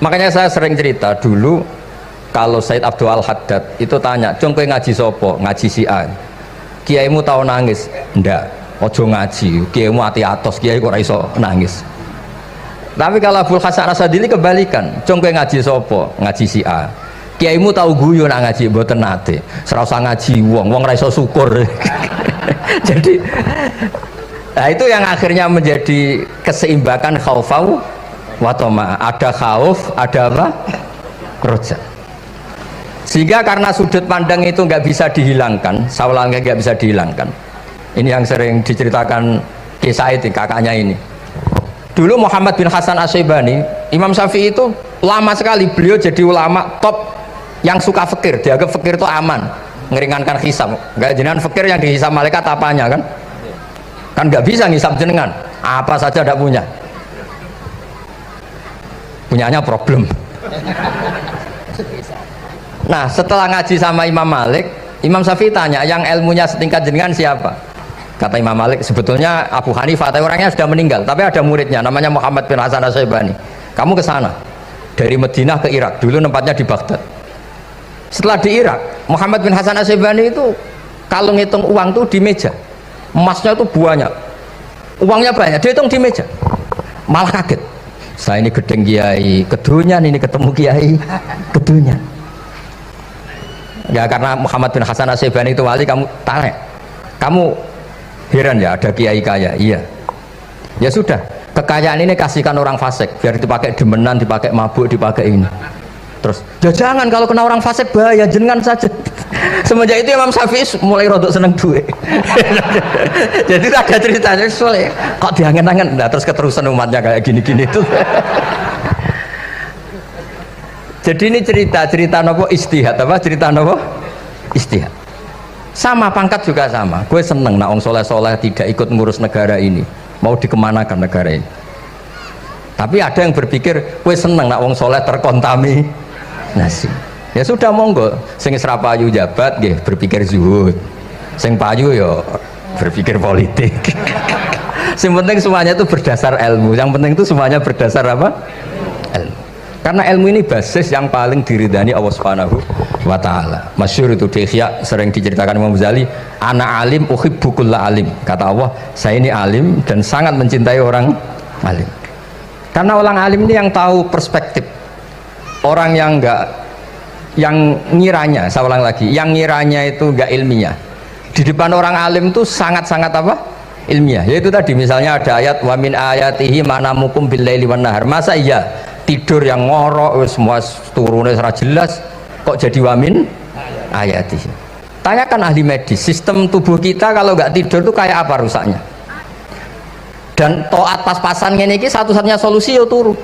Makanya saya sering cerita dulu kalau Said Abdul Al-Haddad itu tanya, "Cung kowe ngaji sapa?" Ngaji si A. Kiaimu tau nangis? Ndak. Ojo ngaji, kiaimu ati atos, kiai kok ora iso nangis. Tapi kalau Abdul Hasan Asadili kebalikan, cung kowe ngaji sapa? Ngaji si A. Kiaimu tahu guyu nak ngaji mboten nate. Ora usah ngaji wong ora iso syukur. Jadi nah itu yang akhirnya menjadi keseimbangan khaufau wa tama. Ada khauf, ada apa? Roja. Sehingga karena sudut pandang itu nggak bisa dihilangkan, sawalangnya nggak bisa dihilangkan. Ini yang sering diceritakan kisah itu kakaknya ini. Dulu Muhammad bin Hasan Asy-Syaibani, Imam Syafi'i itu lama sekali beliau jadi ulama top yang suka fikir. Dianggap fikir itu aman, ngeringankan hisab. Enggak jenengan fikir yang dihisab malaikat apanya kan? Kan nggak bisa ngisab jenengan. Apa saja tidak punya. Punyanya problem. Nah, setelah ngaji sama Imam Malik, Imam Syafi'i tanya, yang ilmunya setingkat jenengan siapa? Kata Imam Malik, sebetulnya Abu Hanifah, tapi orangnya sudah meninggal, tapi ada muridnya namanya Muhammad bin Hasan Asy-Syaibani. Kamu ke sana dari Madinah ke Irak, dulu tempatnya di Baghdad. Setelah di Irak, Muhammad bin Hasan Asy-Syaibani itu kalau ngitung uang tuh di meja, emasnya itu banyak, uangnya banyak, dia hitung di meja, malah kaget. Saya ini gedeng kiai, kedunyan ini ketemu kiai, kedunyan. Ya karena Muhammad bin Hasan Asy-Syaibani itu wali, kamu tanya, kamu heran ya ada kiai kaya? Iya. Ya sudah, kekayaan ini kasihkan orang fasik, biar dipakai demenan, dipakai mabuk, dipakai ini. Terus, ya jangan, kalau kena orang fasik bahaya, jenengan saja. Semenjak itu Imam Syafi'i mulai rodok seneng duit. Jadi ada ceritanya soalnya kok diangen-angen, nah terus keterusan umatnya kayak gini-gini tuh. Jadi ini cerita nopo istihad apa? Cerita nopo istihad. Sama pangkat juga sama. Gue seneng nak wong soleh-soleh tidak ikut ngurus negara ini. Mau dikemanakan negara ini. Tapi ada yang berpikir, gue seneng nak wong soleh terkontaminasi. Ya sudah monggo. Sing serapayu jabat, nggih berpikir zuhud. Sing payu yo berpikir politik. Yang penting semuanya itu berdasar ilmu. Yang penting itu semuanya berdasar apa? Ilmu. Karena ilmu ini basis yang paling diridani Allah Subhanahu wa ta'ala. Masyhur itu di Ihya sering diceritakan Imam Ghazali, ana alim uhibbu kulla alim. Kata Allah, saya ini alim dan sangat mencintai orang alim. Karena orang alim ini yang tahu perspektif. Orang yang enggak, yang ngiranya, saya ulang lagi, yang ngiranya itu enggak ilmiah. Di depan orang alim itu sangat-sangat apa? Ilmiah. Yaitu tadi misalnya ada ayat wa min ayatihi manamukum bil laili wan nahar. Masa iya tidur yang ngorok semua turunnya secara jelas kok jadi wamin ayati. Tanyakan ahli medis, sistem tubuh kita kalau nggak tidur tuh kayak apa rusaknya. Dan toat pas-pasan ini satu-satunya solusi yo turu.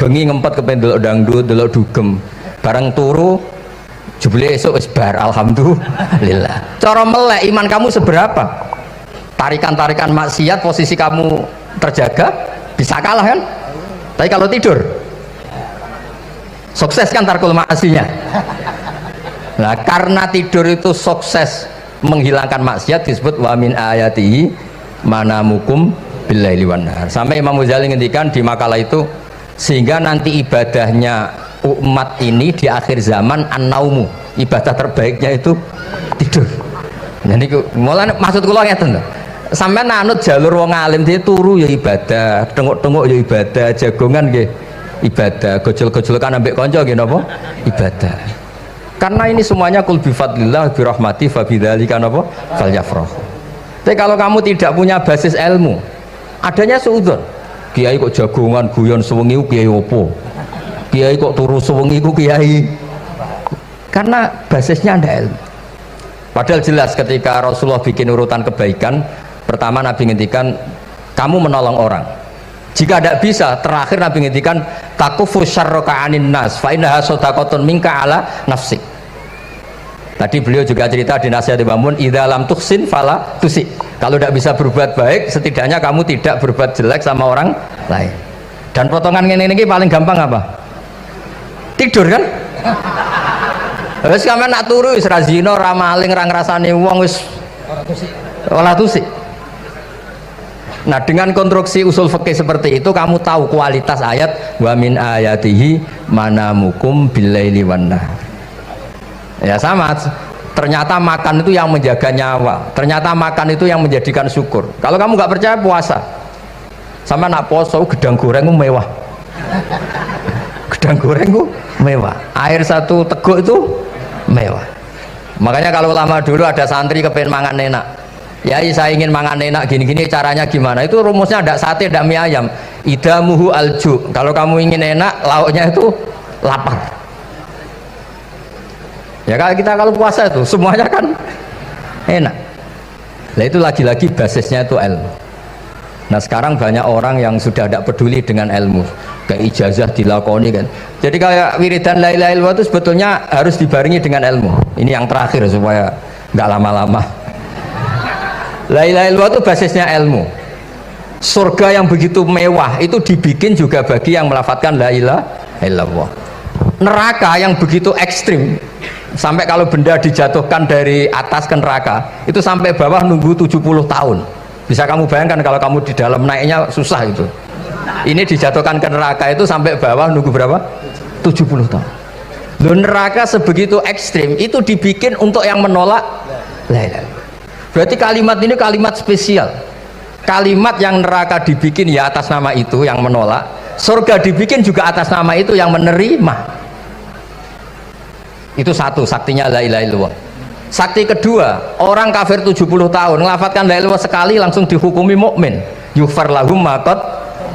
bengi ngempet kepen delok dangdut, delok dugem. Bareng turu jebule esuk wis bar, alhamdulillah. Cara melek iman kamu seberapa? Tarikan-tarikan maksiat posisi kamu terjaga bisa kalah kan? Tapi kalau tidur sukses kan tarkul maksinya. Nah, karena tidur itu sukses menghilangkan maksiat disebut wa min ayatihi manamukum billaili wan nahar. Sampai Imam Ghazali ngendikan di makalah itu, sehingga nanti ibadahnya umat ini di akhir zaman an-naumu, ibadah terbaiknya itu tidur. Jadi mulai maksud kula ngeten lho. Sampai nanut jalur wong alim dia turu ya ibadah, tengok-tengok ya ibadah, jagongan nggih ibadah, gojol-gojolkan ambek kanca nggih napa? Ibadah. Karena ini semuanya kul bi fadlillah bi rahmati fa bidzalika napa? Falyafrahu. Tapi kalau kamu tidak punya basis ilmu, adanya suudzon. Kiai kok jagongan guyon sewengi ku kiai opo? Kiai kok turu sewengi ku kiai. Karena basisnya ada ilmu. Padahal jelas ketika Rasulullah bikin urutan kebaikan, pertama Nabi ngendikan kamu menolong orang. Jika tidak bisa, terakhir Nabi ngendikan takufu syarraka anin nas fa innaha shadaqatun minka ala nafsik. Tadi beliau juga cerita di nasihat Imam Mun, idza lam tuhsin fala tusi. Kalau tidak bisa berbuat baik, setidaknya kamu tidak berbuat jelek sama orang lain. Dan potongan ini paling gampang apa? Tidur kan? Wis sampean nak turu wis ra zina, ra maling, ra ngrasani wong wis ora tusik. Nah, dengan konstruksi usul fikih seperti itu kamu tahu kualitas ayat wa min ayatihi manamukum billaili wan nahar. Ya sama, ternyata makan itu yang menjaga nyawa, ternyata makan itu yang menjadikan syukur. Kalau kamu nggak percaya puasa, sama nak poso gedang goreng mewah. Gedang goreng mewah, air satu teguk itu mewah. Makanya kalau lama dulu ada santri kepengen mangan enak, ya saya ingin mangan enak gini-gini, caranya gimana? Itu rumusnya ada sate, ada mie ayam. Idamuhu alju. Kalau kamu ingin enak, lauknya itu lapar. Ya kalau kita kalau puasa itu semuanya kan enak. Nah itu lagi-lagi basisnya itu ilmu. Nah sekarang banyak orang yang sudah tidak peduli dengan ilmu, kayak ijazah dilakoni kan. Jadi kayak wiridan la ilaha illallah itu sebetulnya harus dibarengi dengan ilmu. Ini yang terakhir supaya nggak lama-lama. La ilaha illallah itu basisnya ilmu. Surga yang begitu mewah itu dibikin juga bagi yang melafadzkan la ilaha illallah. Neraka yang begitu ekstrim, sampai kalau benda dijatuhkan dari atas ke neraka itu sampai bawah nunggu 70 tahun. Bisa kamu bayangkan kalau kamu di dalam, naiknya susah itu. Ini dijatuhkan ke neraka itu sampai bawah nunggu berapa? 70 tahun. Loh, neraka sebegitu ekstrim itu dibikin untuk yang menolak la ilaha illallah. Berarti kalimat ini kalimat spesial. Kalimat yang neraka dibikin ya atas nama itu yang menolak, surga dibikin juga atas nama itu yang menerima. Itu satu saktinya la ilaha illallah. Sakti kedua, orang kafir 70 tahun ngelafadzkan la ilaha illallah sekali langsung dihukumi mukmin. Yufar lahum maqad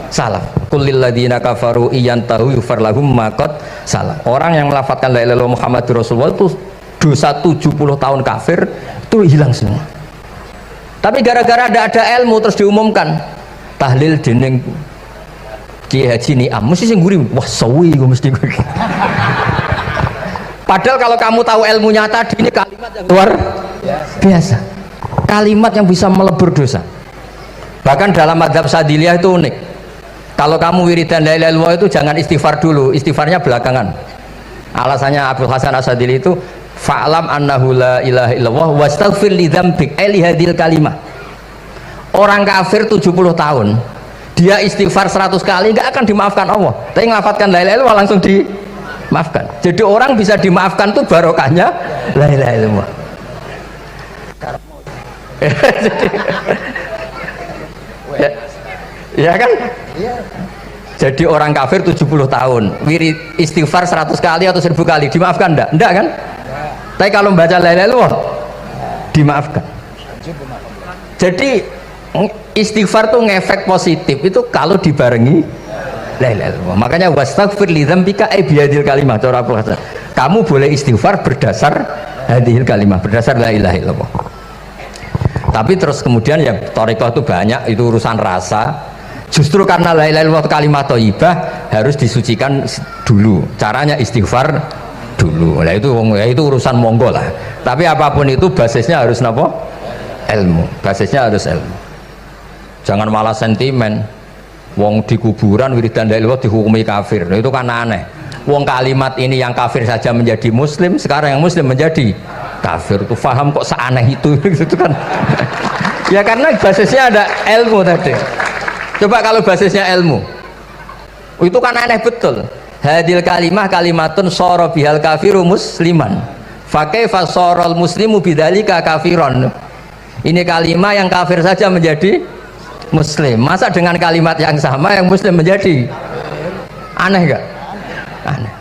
salam. Qul lil ladzina kafaru iyantahu yufar lahum maqad salam. Orang yang melafadzkan la ilaha illallah Muhammadur Rasulullah itu dosa 70 tahun kafir itu hilang semua. Tapi gara-gara ada ilmu terus diumumkan tahlil dening Kiai Haji Niam mesti sing nguri, wah sawi gue mesti gue. Padahal kalau kamu tahu ilmunya tadi, ini kalimat yang luar biasa, kalimat yang bisa melebur dosa. Bahkan dalam mazhab Sadiliyah itu unik. Kalau kamu wiridan la ilaha illallah itu jangan istighfar dulu, istighfarnya belakangan. Alasannya Abdul Hasan As-Sadili itu fa'lam annahu la ilaha illallah wastaghfir li dzambik li hadhil kalimah. Orang kafir 70 tahun dia istighfar 100 kali nggak akan dimaafkan Allah, tapi ngelafadzkan la ilaha illallah langsung dimaafkan. Jadi orang bisa dimaafkan tuh barokahnya la ilaha illallah. Ya kan? Jadi orang kafir 70 tahun wirid istighfar 100 kali atau 1000 kali dimaafkan enggak? Enggak kan? Tapi kalau membaca la ilaha illallah dimaafkan. Jadi istighfar tuh ngefek positif itu kalau dibarengi la ilaha illallah. Makanya wastaghfir li dzambika bihadil kalimah. Kamu boleh istighfar berdasar hadhil kalimah, berdasar la ilaha illallah. Tapi terus kemudian ya thariqah itu banyak, itu urusan rasa. Justru karena la ilaha illallah kalimat thayyibah harus disucikan dulu. Caranya istighfar dulu. Nah itu urusan monggo lah. Tapi apapun itu basisnya harus napa? Ilmu. Basisnya harus ilmu. Jangan malah sentimen. Wong di kuburan wiridan la ilaha illallah dihukumi kafir. Nah, itu kan aneh. Wong kalimat ini yang kafir saja menjadi muslim, sekarang yang muslim menjadi kafir. Itu faham kok seaneh itu gitu kan. Ya karena basisnya ada ilmu tadi. Coba kalau basisnya ilmu, itu kan aneh betul. Hadil kalimah kalimatun soro bihal kafiru musliman. Fakaifa sorol muslimu bidzalika kafiron. Ini kalimat yang kafir saja menjadi muslim. Masa dengan kalimat yang sama yang muslim menjadi aneh gak? Aneh.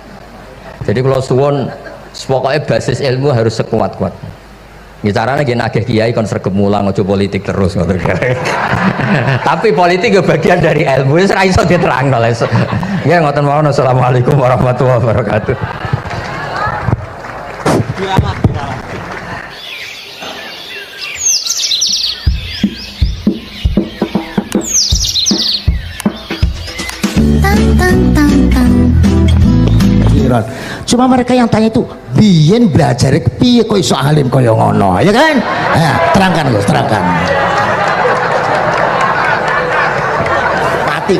Jadi kalau suwon, pokoknya basis ilmu harus sekuat-kuat. Caranya gini agak kiai kon sregep mulang ojo politik terus tapi politik itu bagian dari ilmu wis ra iso diterangno lho nggih ngoten mawon. Assalamualaikum warahmatullahi wabarakatuh. Cuma mereka yang tanya itu biyen belajar piye kok iso alim kaya ngono, ya kan? Nah, terangkan Gus, terangkan. Mati.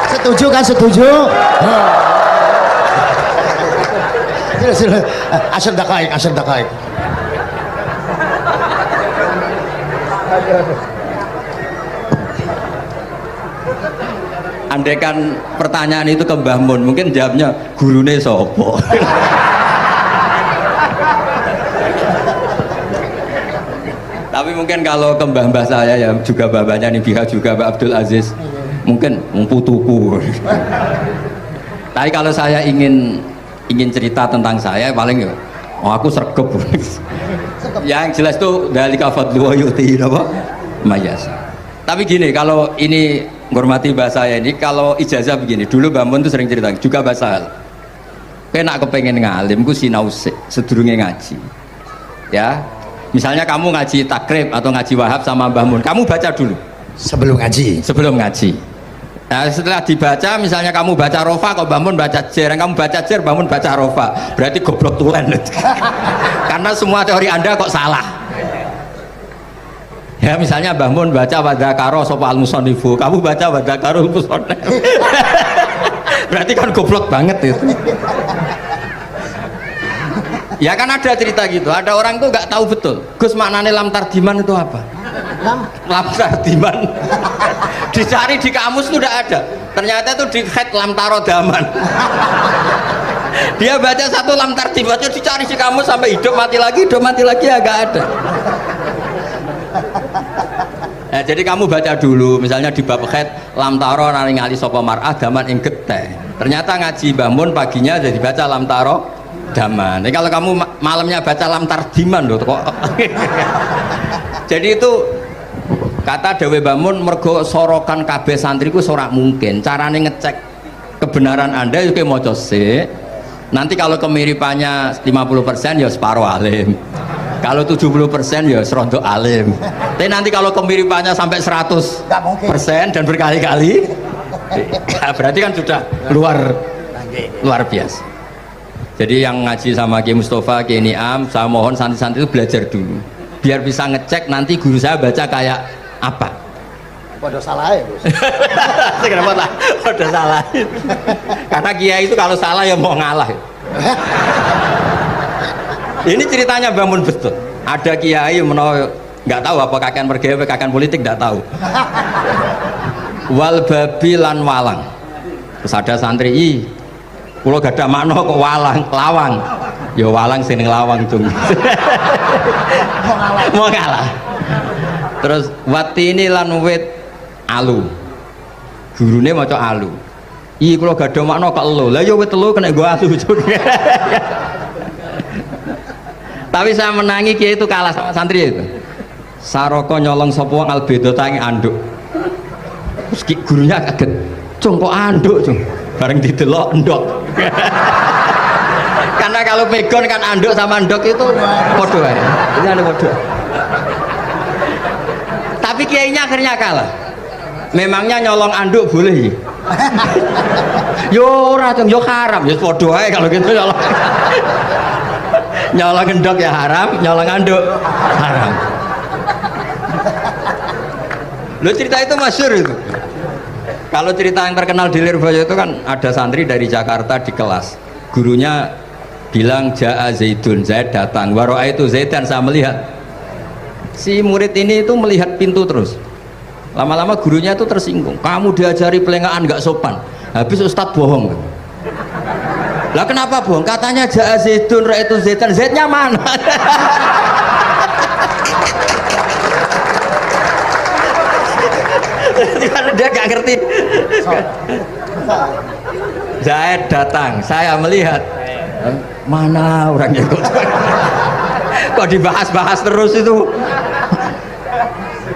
Setuju kan? Setuju? Sila. Asal dakaik. Andaikan pertanyaan itu ke Mbah Mun, mungkin jawabnya gurune sopo. Tapi mungkin kalau ke mbah-mbah saya ya juga bapaknya nih Biha juga Mbak Abdul Aziz, mungkin putuku. Tapi kalau saya ingin cerita tentang saya paling ya, aku sregep. Yang jelas tuh dari kafadlu wa yuti apa? Mayasa. Tapi gini, kalau ini menghormati bahasa saya ini, kalau ijazah begini, dulu Mbak Mun tuh sering cerita juga bahasa hal. Kena kepengen ngalim, ku sinau sedurunge ngaji. Ya, misalnya kamu ngaji takrib atau ngaji wahab sama Mbah Mun, kamu baca dulu sebelum ngaji. Nah, setelah dibaca, misalnya kamu baca rofa, kok Mbah Mun baca jer, kamu baca jer, Mbah Mun baca rofa, berarti goblok tulen. Karena semua teori Anda kok salah. Ya misalnya Mbah Mun baca wadakaro sopa al-musonifu, kamu baca wadakaro al-musonif. Berarti kan goblok banget itu. Ya kan ada cerita gitu, ada orang tuh nggak tahu betul Gus maknanya lam tardiman itu apa. Lam tardiman dicari di kamus tuh udah ada, ternyata itu di head lam tarodaman. Dia baca satu lam tardiman dicari di kamus sampai hidup mati lagi agak ada. Nah, jadi kamu baca dulu, misalnya di bab khed lam taro naringali sapa mar'ah daman ing geteh. Ternyata ngaji Mbah Mun paginya jadi baca lam taro daman. Jadi kalau kamu malamnya baca lam tardiman loh kok. Jadi itu kata Dewi Mbah Mun mergo sorokan kabeh santriku ora mungkin. Carane ngecek kebenaran Anda itu kayak maca sik. Nanti kalau kemiripannya 50% ya separuh alim. Kalau 70% ya serontok alim. Tapi nanti kalau kemiripannya sampai 100% dan berkali-kali, ya berarti kan sudah luar biasa. Jadi yang ngaji sama Ki Mustafa, Ki Niam, saya mohon santri-santri itu belajar dulu, biar bisa ngecek nanti guru saya baca kayak apa. Pada salah ya Gus. Kenapa lah? Pada salah. Karena kiai itu kalau salah ya mau ngalah. Ini ceritanya bangun betul. Ada kiai nggak tahu apa kakean mergawe kakean politik nggak tahu. Wal babi lan walang. Terus ada santri, kulo gak ada makna kok lawang. Ya walang sing lawang cung. Mau ngalah. Terus watini lan wit alu. Gurune maca alu. Kulo gak ada makna kok elo. Lah ya wit telu kena gua alu cung. Tapi saya menangi kiai itu kalah sama santri itu. Saroko nyolong sapa wong albedo tangi anduk. Terus gurunya kaget. Cung kok anduk, cung. Bareng didelok endok. Karena kalau pegon kan anduk sama andok itu podo ya. Ini ada podo. Tapi kiainya akhirnya kalah. Memangnya nyolong anduk boleh? Yo ora dong, yo haram, yo podo ae kalau gitu nyolong. Nyolong endok ya haram, nyolong anduk haram. Lo cerita itu masyhur itu. Kalau cerita yang terkenal di Lirboyo itu kan ada santri dari Jakarta di kelas. Gurunya bilang Ja'a Zaidun, Zaid datang. Waro'a itu Zaidan, saya melihat. Si murid ini itu melihat pintu terus. Lama-lama gurunya itu tersinggung. Kamu diajari pelengahan nggak sopan. Habis Ustadz bohong. Lah kenapa bohong? Katanya Ja'a Zaidun, Ra itu Zaidan. Zaidnya mana? Dia gak ngerti. Zaid datang, saya melihat. Mana orangnya kok dibahas-bahas terus itu.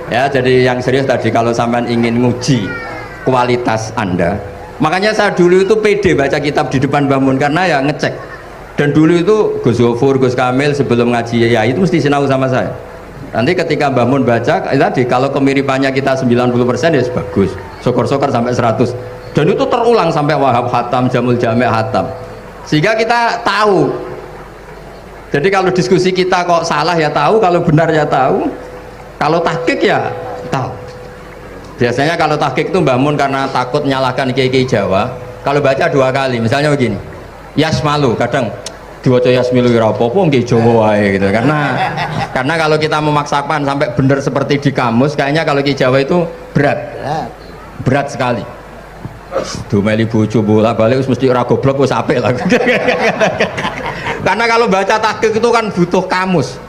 Ya, jadi yang serius tadi, kalau sampean ingin nguji kualitas Anda, makanya saya dulu itu pede baca kitab di depan bangun karena ya ngecek. Dan dulu itu Gus Gofur, Gus Kamil sebelum ngaji ya itu mesti sinau sama saya. Nanti ketika Mbah Mun baca tadi, kalau kemiripannya kita 90% ya bagus, syukur-syukur sampai 100, dan itu terulang sampai Wahab Hatam, Jamul Jami' Hatam, sehingga kita tahu. Jadi kalau diskusi kita kok salah ya tahu, kalau benar ya tahu, kalau tahqiq ya tahu. Biasanya kalau tahqiq itu Mbah Mun karena takut nyalahkan kiai-kiai Jawa, kalau baca 2 kali, misalnya begini, Yasmalu, kadang diwaca Yasmilu ora apa-apa nggih Jawa wae gitu. Karena kalau kita memaksakan sampai benar seperti di kamus, kayaknya kalau ki Jawa itu berat sekali. Domeli bojo bolak-balik mesti ora goblok wis apik lah. Karena kalau baca tahqiq itu kan butuh kamus.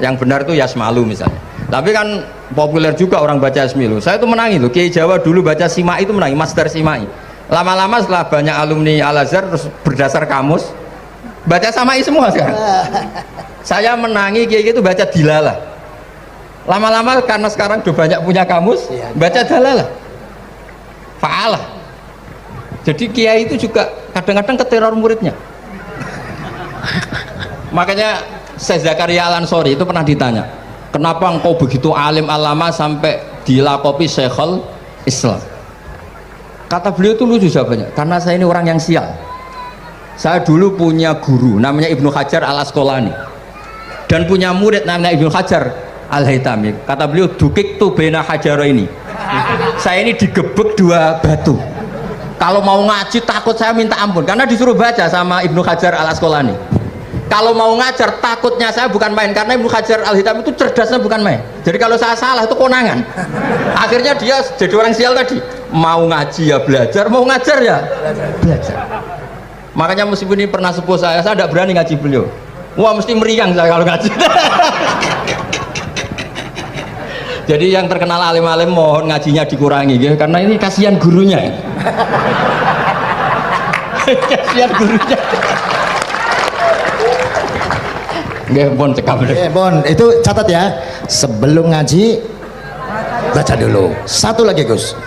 Yang benar itu Yasmalu misalnya. Tapi kan populer juga orang baca Yasmilu. Saya itu menangi loh, Kiai Jawa dulu baca Simai itu menangi, Master Simai. Lama-lama setelah banyak alumni Al-Azhar terus berdasar kamus baca Samai semua sekarang. Saya menangi kiai itu baca Dilalah. Lama-lama karena sekarang udah banyak punya kamus, baca Dalalah, Fa'alah. Jadi kiai itu juga kadang-kadang keteror muridnya. Makanya Syekh Zakaria Al-Ansori itu pernah ditanya, kenapa engkau begitu alim alama sampai dilakopi Syekhul Islam? Kata beliau itu lucu jawabannya, karena saya ini orang yang sial. Saya dulu punya guru namanya Ibnu Hajar Al-Asqalani dan punya murid namanya Ibnu Hajar Al-Haytami. Kata beliau, dukik tu bena hajaro ini. Saya ini digebek 2 batu. Kalau mau ngaji takut saya minta ampun karena disuruh baca sama Ibnu Hajar Al-Asqalani. Kalau mau ngajar takutnya saya bukan main karena Ibnu Hajar Al-Haytami itu cerdasnya bukan main. Jadi kalau saya salah itu konangan. Akhirnya dia jadi orang sial tadi. Mau ngaji ya belajar, mau ngajar ya belajar. Makanya meskipun ini pernah sepuh saya tidak berani ngaji beliau. Wah mesti meriang saya kalau ngaji. Jadi yang terkenal alim-alim mohon ngajinya dikurangi ya, karena ini kasihan gurunya. Kasihan gurunya. Nggih, pun cekap. Bon, itu catat ya. Sebelum ngaji baca dulu. Satu lagi, Gus.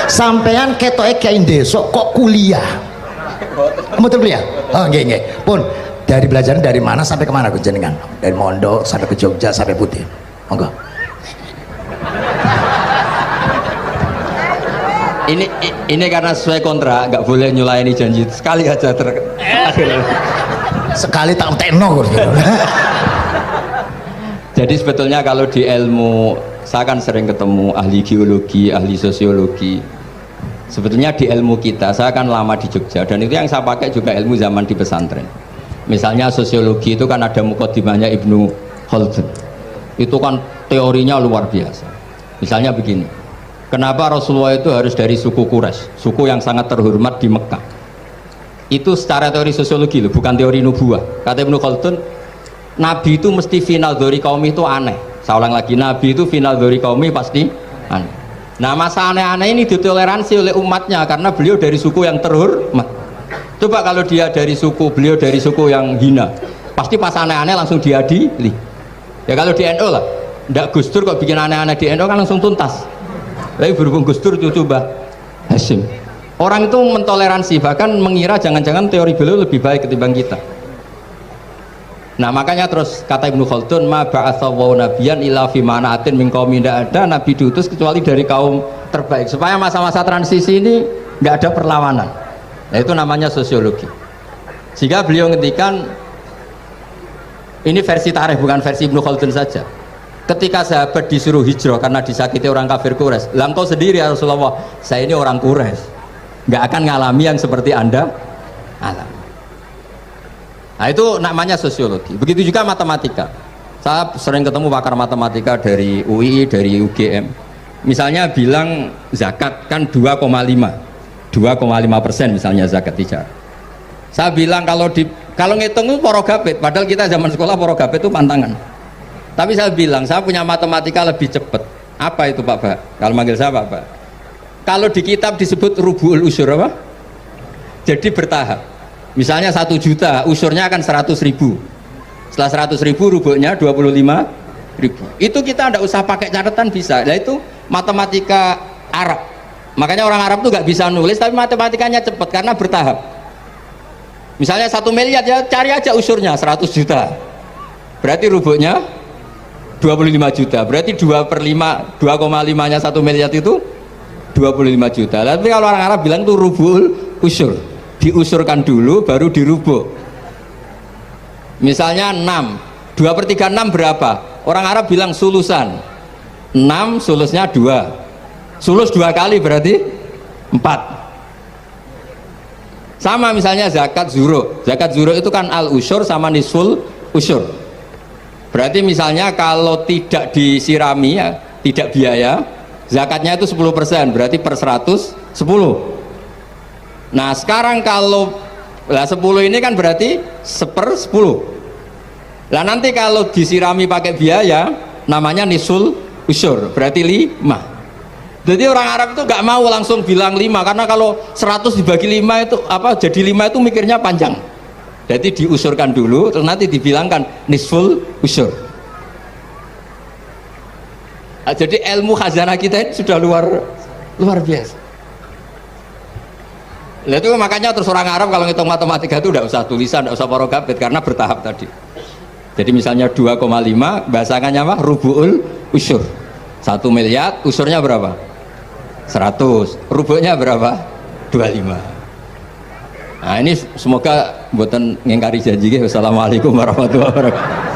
Sampean ketoke kiai desa kok kuliah. Betul kuliah? Oh, nggih nggih. Pun dari belajar dari mana sampai kemana Gus jenengan? Dari Mondok sampai ke Jogja sampai Putih. Monggo. Ini karena sesuai kontrak nggak boleh nyulayani janji sekali aja sekali tak tekno. Jadi sebetulnya kalau di ilmu saya kan sering ketemu ahli geologi, ahli sosiologi. Sebetulnya di ilmu kita, saya kan lama di Jogja dan itu yang saya pakai juga ilmu zaman di pesantren. Misalnya sosiologi itu kan ada mukadimahnya Ibnu Khaldun. Itu kan teorinya luar biasa. Misalnya begini, kenapa Rasulullah itu harus dari suku Quraisy, suku yang sangat terhormat di Mekah? Itu secara teori sosiologi loh, bukan teori nubuah. Kata Ibnu Khaldun, Nabi itu mesti final dari kaum itu aneh. Saya ulang lagi, Nabi itu final dari kaum pasti aneh. Nah masa aneh-aneh ini ditoleransi oleh umatnya karena beliau dari suku yang terhormat. Coba kalau dia dari suku, beliau dari suku yang hina, pasti pas aneh-aneh langsung diadili. Ya kalau di NU lah, ndak Gus Dur kok bikin aneh-aneh di NU kan langsung tuntas. Tapi berhubung Gus Dur itu coba Hasyim, Orang itu mentoleransi, bahkan mengira jangan-jangan teori beliau lebih baik ketimbang kita. Nah makanya terus kata Ibnu Khaldun, ma ba'atsallahu nabiyyan illa fi mana'atin min qaumin, tidak ada nabi diutus kecuali dari kaum terbaik, supaya masa-masa transisi ini nggak ada perlawanan. Nah itu namanya sosiologi. Sehingga beliau ngendikan, ini versi tarikh bukan versi Ibnu Khaldun saja, ketika sahabat disuruh hijrah karena disakiti orang kafir Quraisy, lah engkau sendiri ya Rasulullah, saya ini orang Quraisy, nggak akan ngalami yang seperti Anda alami. Nah itu namanya sosiologi. Begitu juga matematika. Saya sering ketemu pakar matematika dari UI, dari UGM, misalnya bilang zakat kan 2,5% misalnya zakat tijar. Saya bilang kalau ngitung itu porogabit, padahal kita zaman sekolah porogabit itu pantangan. Tapi saya bilang saya punya matematika lebih cepat. Apa itu Pak Ba? Kalau manggil saya Pak Ba, kalau di kitab disebut rubu'ul usyur apa? Jadi bertahap. Misalnya 1 juta, usurnya akan 100.000. Setelah 100.000 rubuhnya 25.000. Itu kita tidak usah pakai catatan bisa. Nah itu matematika Arab. Makanya orang Arab tuh nggak bisa nulis, tapi matematikanya cepat karena bertahap. Misalnya 1 miliar ya cari aja usurnya 100 juta. Berarti rubuhnya 25 juta. Berarti 2/5, 2,5-nya 1 miliar itu 25 juta. Tapi kalau orang Arab bilang itu rubul usur, diusurkan dulu baru dirubuk. Misalnya 6, 2/3 6 berapa? Orang Arab bilang sulusan. 6 sulusnya 2, sulus 2 kali berarti 4. Sama misalnya zakat zuro. Zakat zuro itu kan al usyur sama nisful usyur. Berarti misalnya kalau tidak disirami ya, tidak biaya, zakatnya itu 10%, berarti per 100 10. Nah sekarang kalau 10 ini kan berarti 1/10. Lah nanti kalau disirami pakai biaya namanya nisul usyur, berarti 5. Jadi orang Arab itu gak mau langsung bilang 5, karena kalau 100 dibagi 5 itu apa, jadi 5 itu mikirnya panjang. Jadi diusurkan dulu terus nanti dibilangkan nisful usyur. Nah, jadi ilmu khazanah kita ini sudah luar biasa. Nah, itu makanya terus orang Arab kalau ngitung matematika itu tidak usah tulisan, tidak usah porogabit karena bertahap tadi. Jadi misalnya 2,5 bahasannya apa? Rubu'ul usyur. 1 miliar usurnya berapa? 100. Rubuhnya berapa? 25. Nah ini semoga buatan ngingkari janji. Wassalamualaikum warahmatullahi wabarakatuh.